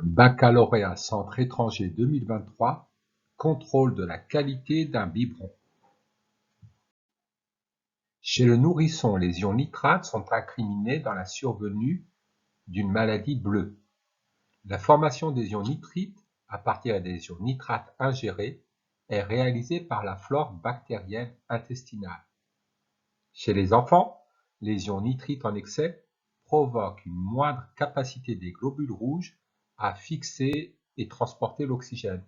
Baccalauréat Centre étranger 2023, contrôle de la qualité d'un biberon. Chez le nourrisson, les ions nitrates sont incriminés dans la survenue d'une maladie bleue. La formation des ions nitrites à partir des ions nitrates ingérés est réalisée par la flore bactérienne intestinale. Chez les enfants, les ions nitrites en excès provoquent une moindre capacité des globules rouges à fixer et transporter l'oxygène.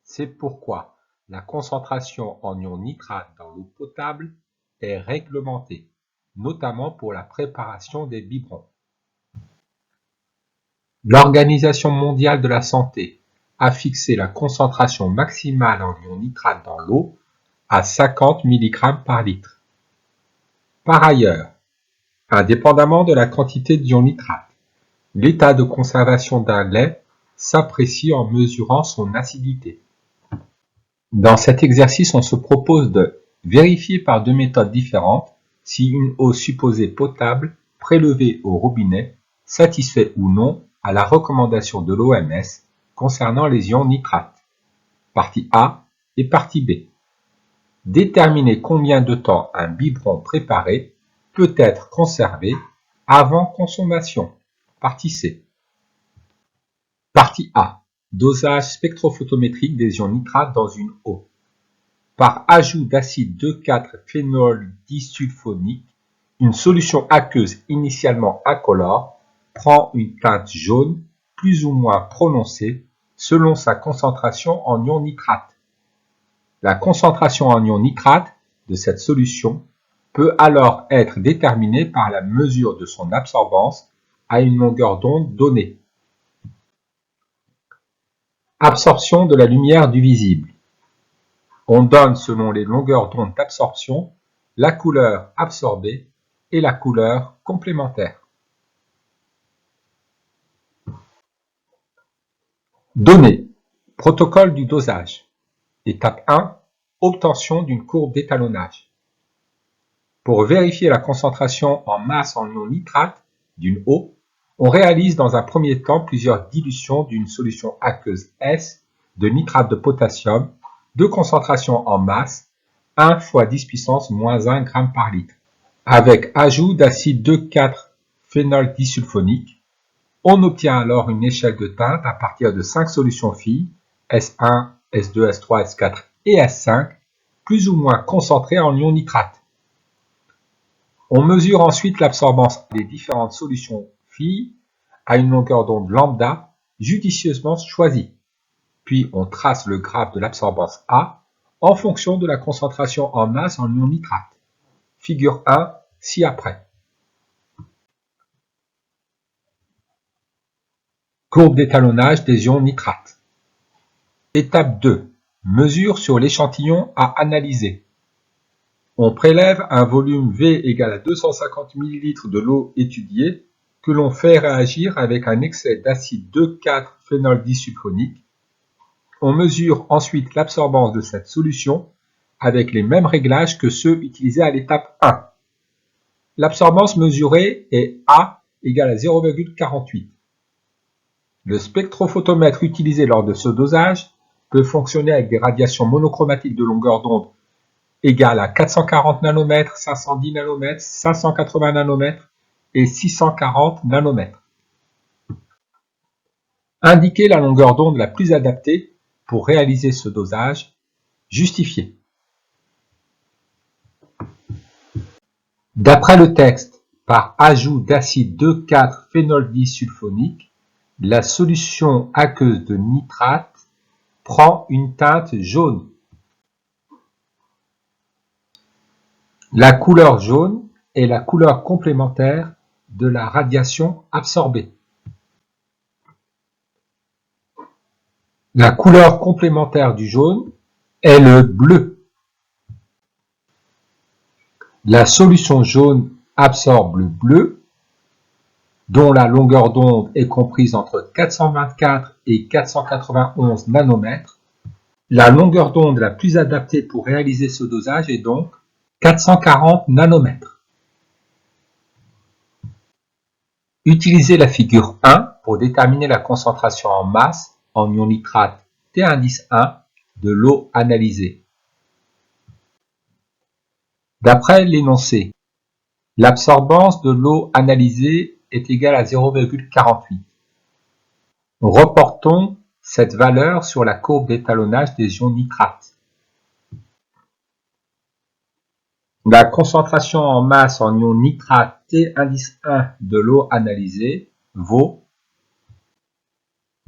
C'est pourquoi la concentration en ions nitrates dans l'eau potable est réglementée, notamment pour la préparation des biberons. L'Organisation mondiale de la santé a fixé la concentration maximale en ions nitrates dans l'eau à 50 mg par litre. Par ailleurs, indépendamment de la quantité d'ions nitrates, l'état de conservation d'un lait s'apprécie en mesurant son acidité. Dans cet exercice, on se propose de vérifier par deux méthodes différentes si une eau supposée potable prélevée au robinet satisfait ou non à la recommandation de l'OMS concernant les ions nitrates. Partie A et partie B. Déterminer combien de temps un biberon préparé peut être conservé avant consommation. Partie C. Partie A. Dosage spectrophotométrique des ions nitrates dans une eau. Par ajout d'acide 2,4-phénol disulfonique, une solution aqueuse initialement incolore prend une teinte jaune plus ou moins prononcée selon sa concentration en ions nitrates. La concentration en ions nitrates de cette solution peut alors être déterminée par la mesure de son absorbance à une longueur d'onde donnée. Absorption de la lumière du visible. On donne selon les longueurs d'onde d'absorption la couleur absorbée et la couleur complémentaire. Données. Protocole du dosage. Étape 1. Obtention d'une courbe d'étalonnage. Pour vérifier la concentration en masse en ions nitrates d'une eau, on réalise dans un premier temps plusieurs dilutions d'une solution aqueuse S de nitrate de potassium de concentration en masse 1 × 10 puissance moins 1 g par litre, avec ajout d'acide 2,4-phénol disulfonique. On obtient alors une échelle de teinte à partir de 5 solutions filles, S1, S2, S3, S4 et S5, plus ou moins concentrées en ions nitrates. On mesure ensuite l'absorbance des différentes solutions filles à une longueur d'onde lambda judicieusement choisie. Puis on trace le graphe de l'absorbance A en fonction de la concentration en masse en ions nitrates. Figure 1 ci-après. Courbe d'étalonnage des ions nitrates. Étape 2. Mesure sur l'échantillon à analyser. On prélève un volume V égal à 250 ml de l'eau étudiée que l'on fait réagir avec un excès d'acide 2,4-phénol disulfonique. On mesure ensuite l'absorbance de cette solution avec les mêmes réglages que ceux utilisés à l'étape 1. L'absorbance mesurée est A égale à 0,48. Le spectrophotomètre utilisé lors de ce dosage peut fonctionner avec des radiations monochromatiques de longueur d'onde égale à 440 nanomètres, 510 nanomètres, 580 nanomètres et 640 nanomètres. Indiquer la longueur d'onde la plus adaptée pour réaliser ce dosage. Justifier. D'après le texte, par ajout d'acide 2,4-phénol disulfonique, la solution aqueuse de nitrate prend une teinte jaune. La couleur jaune est la couleur complémentaire de la radiation absorbée. La couleur complémentaire du jaune est le bleu. La solution jaune absorbe le bleu, dont la longueur d'onde est comprise entre 424 et 491 nanomètres. La longueur d'onde la plus adaptée pour réaliser ce dosage est donc 440 nanomètres. Utilisez la figure 1 pour déterminer la concentration en masse en ion nitrate T indice 1 de l'eau analysée. D'après l'énoncé, l'absorbance de l'eau analysée est égale à 0,48. Reportons cette valeur sur la courbe d'étalonnage des ions nitrates. La concentration en masse en ion nitrate T indice 1 de l'eau analysée vaut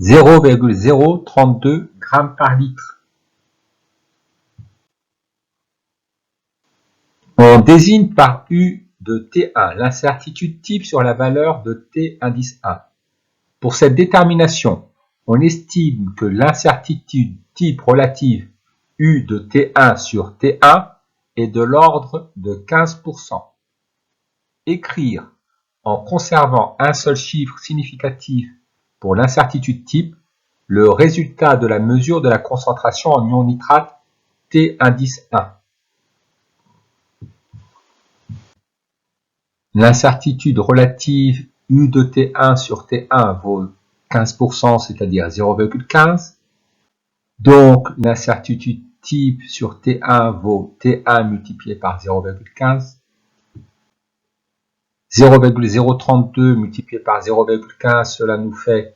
0,032 g par litre. On désigne par U de T1 l'incertitude type sur la valeur de T indice 1. Pour cette détermination, on estime que l'incertitude type relative U de T1 sur T1 est de l'ordre de 15%. Écrire en conservant un seul chiffre significatif pour l'incertitude type le résultat de la mesure de la concentration en ion nitrate T indice 1. L'incertitude relative U de T1 sur T1 vaut 15%, c'est-à-dire 0,15. Donc, l'incertitude type sur T1 vaut T1 multiplié par 0,15. 0,032 multiplié par 0,15, cela nous fait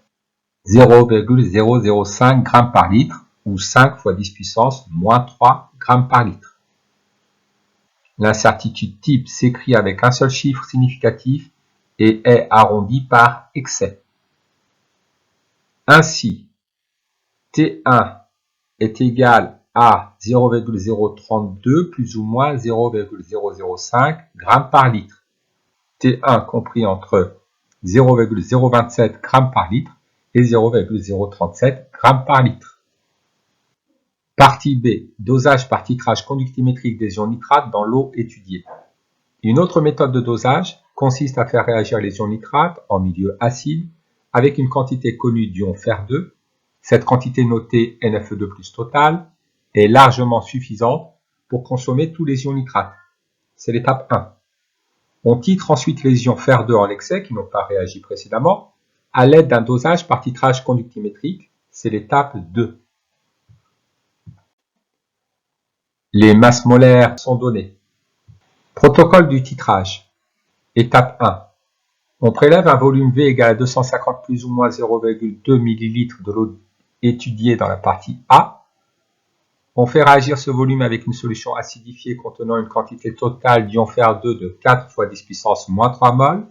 0,005 g par litre, ou 5 fois 10 puissance moins 3 g par litre. L'incertitude type s'écrit avec un seul chiffre significatif et est arrondi par excès. Ainsi, T1 est égal à 0,032 plus ou moins 0,005 g par litre. T1 compris entre 0,027 g par litre et 0,037 g par litre. Partie B. Dosage par titrage conductimétrique des ions nitrates dans l'eau étudiée. Une autre méthode de dosage consiste à faire réagir les ions nitrates en milieu acide avec une quantité connue d'ion Fer2. Cette quantité notée NFE2+ total est largement suffisante pour consommer tous les ions nitrates. C'est l'étape 1. On titre ensuite les ions Fer2 en excès qui n'ont pas réagi précédemment à l'aide d'un dosage par titrage conductimétrique. C'est l'étape 2. Les masses molaires sont données. Protocole du titrage. Étape 1. On prélève un volume V égal à 250 plus ou moins 0,2 ml de l'eau étudiée dans la partie A. On fait réagir ce volume avec une solution acidifiée contenant une quantité totale d'ion Fer2 de 4 fois 10 puissance moins 3 mol.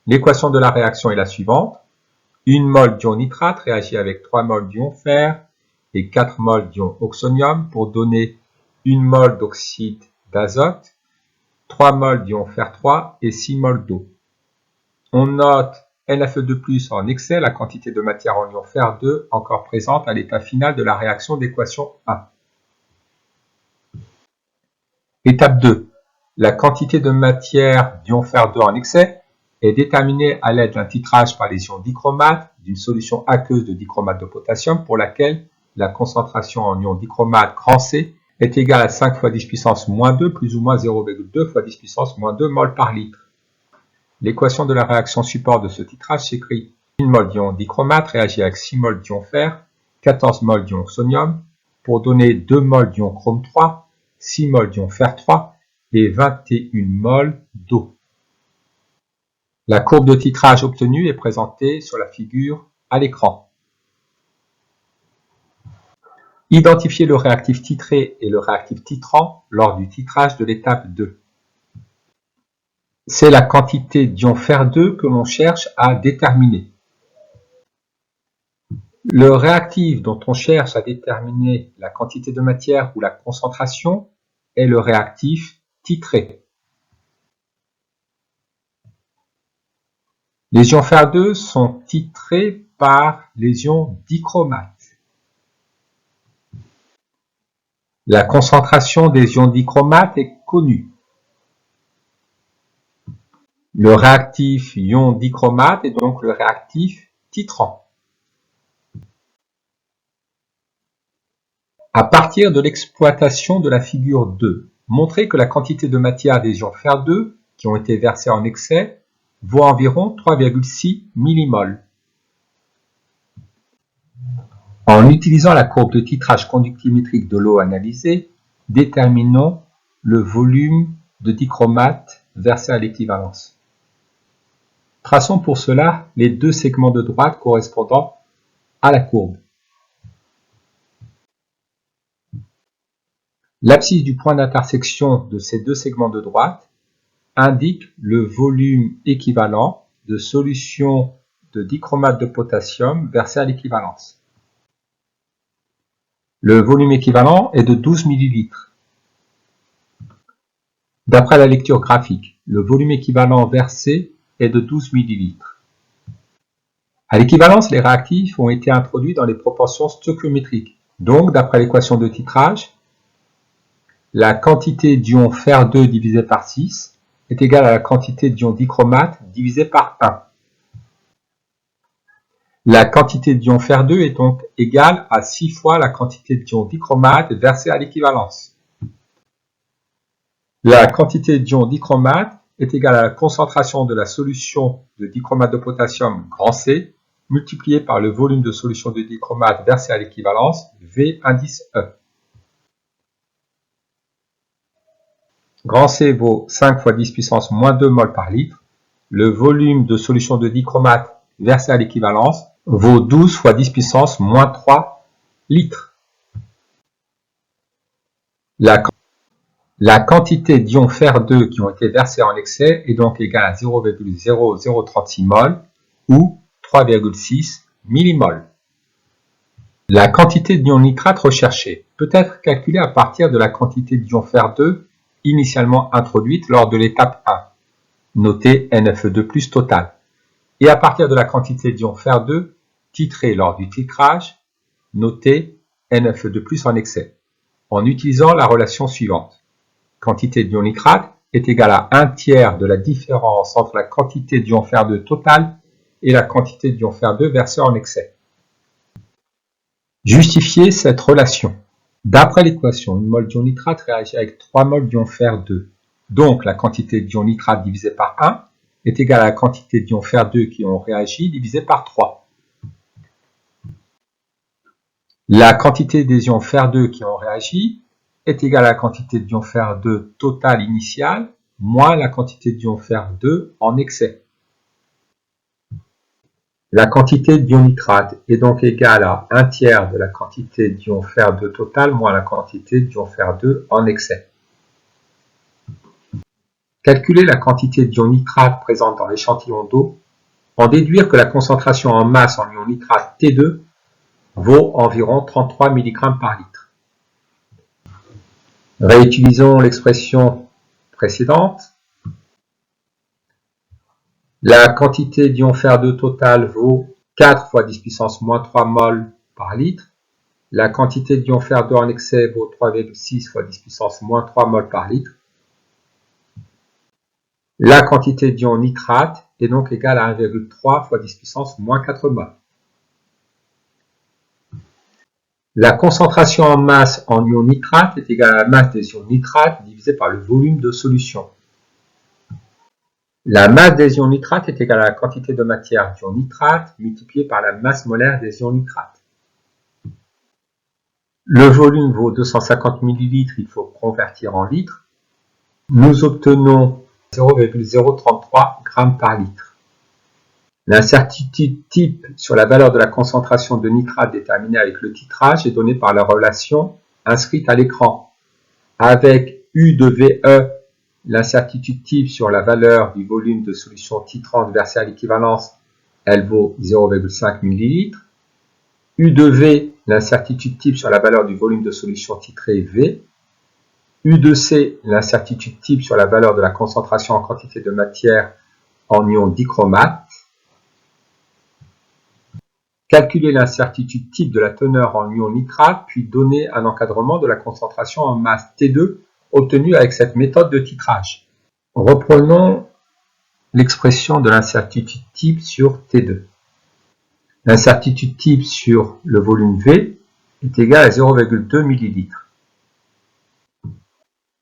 L'équation de la réaction est la suivante. 1 mol d'ion nitrate réagit avec 3 mol d'ion fer et 4 mol d'ion oxonium pour donner 1 mol d'oxyde d'azote, 3 mol d'ion Fer3 et 6 mol d'eau. On note NFE2+ en excès, la quantité de matière en ion Fer2 encore présente à l'état final de la réaction d'équation 1. Étape 2. La quantité de matière d'ion Fer2 en excès est déterminée à l'aide d'un titrage par les ions dichromate d'une solution aqueuse de dichromate de potassium pour laquelle la concentration en ion dichromate grand C est égale à 5 fois 10 puissance moins 2 plus ou moins 0,2 fois 10 puissance moins 2 mol par litre. L'équation de la réaction support de ce titrage s'écrit 1 mol d'ion dichromate réagit avec 6 mol d'ion fer, 14 mol d'ion oxonium pour donner 2 mol d'ion chrome 3, 6 mol d'ion fer 3 et 21 mol d'eau. La courbe de titrage obtenue est présentée sur la figure à l'écran. Identifier le réactif titré et le réactif titrant lors du titrage de l'étape 2. C'est la quantité d'ion Fer2 que l'on cherche à déterminer. Le réactif dont on cherche à déterminer la quantité de matière ou la concentration est le réactif titré. Les ions Fer2 sont titrés par les ions dichromate. La concentration des ions dichromate est connue. Le réactif ion dichromate est donc le réactif titrant. À partir de l'exploitation de la figure 2, montrez que la quantité de matière des ions Fer2 qui ont été versés en excès vaut environ 3,6 mmol. En utilisant la courbe de titrage conductimétrique de l'eau analysée, déterminons le volume de dichromate versé à l'équivalence. Traçons pour cela les deux segments de droite correspondant à la courbe. L'abscisse du point d'intersection de ces deux segments de droite indique le volume équivalent de solution de dichromate de potassium versé à l'équivalence. Le volume équivalent est de 12 ml. D'après la lecture graphique, le volume équivalent versé est de 12 ml. À l'équivalence, les réactifs ont été introduits dans les proportions stoichiométriques. Donc, d'après l'équation de titrage, la quantité d'ion Fer2 divisé par 6 est égale à la quantité d'ion dichromate divisé par 1. La quantité d'ion Fer2 est donc égale à 6 fois la quantité d'ion dichromate versée à l'équivalence. La quantité d'ion dichromate est égale à la concentration de la solution de dichromate de potassium grand C multiplié par le volume de solution de dichromate versé à l'équivalence V indice E. Grand C vaut 5 fois 10 puissance moins 2 mol par litre. Le volume de solution de dichromate versé à l'équivalence vaut 12 fois 10 puissance moins 3 litres. La quantité d'ions Fer2 qui ont été versés en excès est donc égale à 0,0036 mol ou 3,6 millimoles. La quantité d'ion nitrate recherchée peut être calculée à partir de la quantité d'ion Fer2 initialement introduite lors de l'étape 1, notée NFE2+ total, et à partir de la quantité d'ion Fer2 titrée lors du titrage, notée NFE2+ en excès, en utilisant la relation suivante. Quantité d'ion nitrate est égale à 1/3 de la différence entre la quantité d'ion Fer2 total et la quantité d'ion Fer2 versée en excès. Justifier cette relation. D'après l'équation, une mol d'ion nitrate réagit avec 3 mol d'ion Fer2. Donc, la quantité d'ion nitrate divisée par 1 est égale à la quantité d'ion Fer2 qui ont réagi divisée par 3. La quantité des ions Fer2 qui ont réagi est égale à la quantité d'ion Fer2 total initial moins la quantité d'ion Fer2 en excès. La quantité d'ion nitrate est donc égale à 1/3 de la quantité d'ion Fer2 total moins la quantité d'ion Fer2 en excès. Calculer la quantité d'ion nitrate présente dans l'échantillon d'eau, en déduire que la concentration en masse en ion nitrate T2 vaut environ 33 mg par litre. Réutilisons l'expression précédente. La quantité d'ion Fer2 total vaut 4 fois 10 puissance moins 3 mol par litre. La quantité d'ion Fer2 en excès vaut 3,6 fois 10 puissance moins 3 mol par litre. La quantité d'ion nitrate est donc égale à 1,3 fois 10 puissance moins 4 mol. La concentration en masse en ion nitrate est égale à la masse des ions nitrate divisée par le volume de solution. La masse des ions nitrate est égale à la quantité de matière d'ion nitrate multipliée par la masse molaire des ions nitrate. Le volume vaut 250 ml, il faut convertir en litres. Nous obtenons 0,033 g par litre. L'incertitude type sur la valeur de la concentration de nitrate déterminée avec le titrage est donnée par la relation inscrite à l'écran. Avec U de VE, l'incertitude type sur la valeur du volume de solution titrante versée à l'équivalence, elle vaut 0,5 ml. U de V, l'incertitude type sur la valeur du volume de solution titrée V. U de C, l'incertitude type sur la valeur de la concentration en quantité de matière en ion dichromate. Calculer l'incertitude type de la teneur en ion nitrate, puis donner un encadrement de la concentration en masse T2 obtenue avec cette méthode de titrage. Reprenons l'expression de l'incertitude type sur T2. L'incertitude type sur le volume V est égale à 0,2 ml.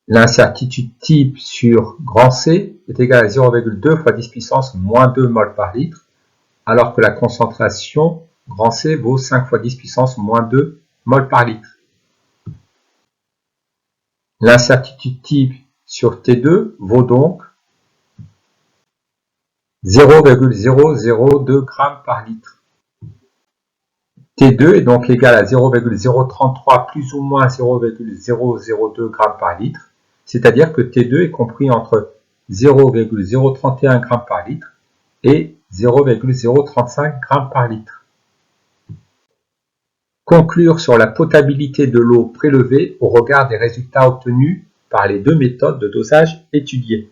L'incertitude type sur grand C est égale à 0,2 fois 10 puissance moins 2 mol par litre, alors que la concentration grand C vaut 5 fois 10 puissance moins 2 mol par litre. L'incertitude type sur T2 vaut donc 0,002 g par litre. T2 est donc égal à 0,033 plus ou moins 0,002 g par litre, c'est-à-dire que T2 est compris entre 0,031 g par litre et 0,035 g par litre. Conclure sur la potabilité de l'eau prélevée au regard des résultats obtenus par les deux méthodes de dosage étudiées.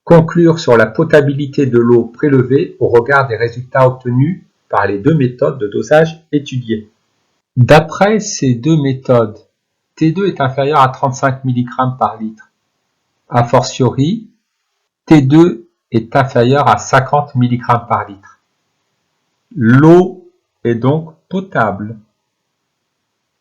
Conclure sur la potabilité de l'eau prélevée au regard des résultats obtenus par les deux méthodes de dosage étudiées. D'après ces deux méthodes, T2 est inférieur à 35 mg par litre. A fortiori, T2 est inférieur à 50 mg par litre. L'eau est donc potable.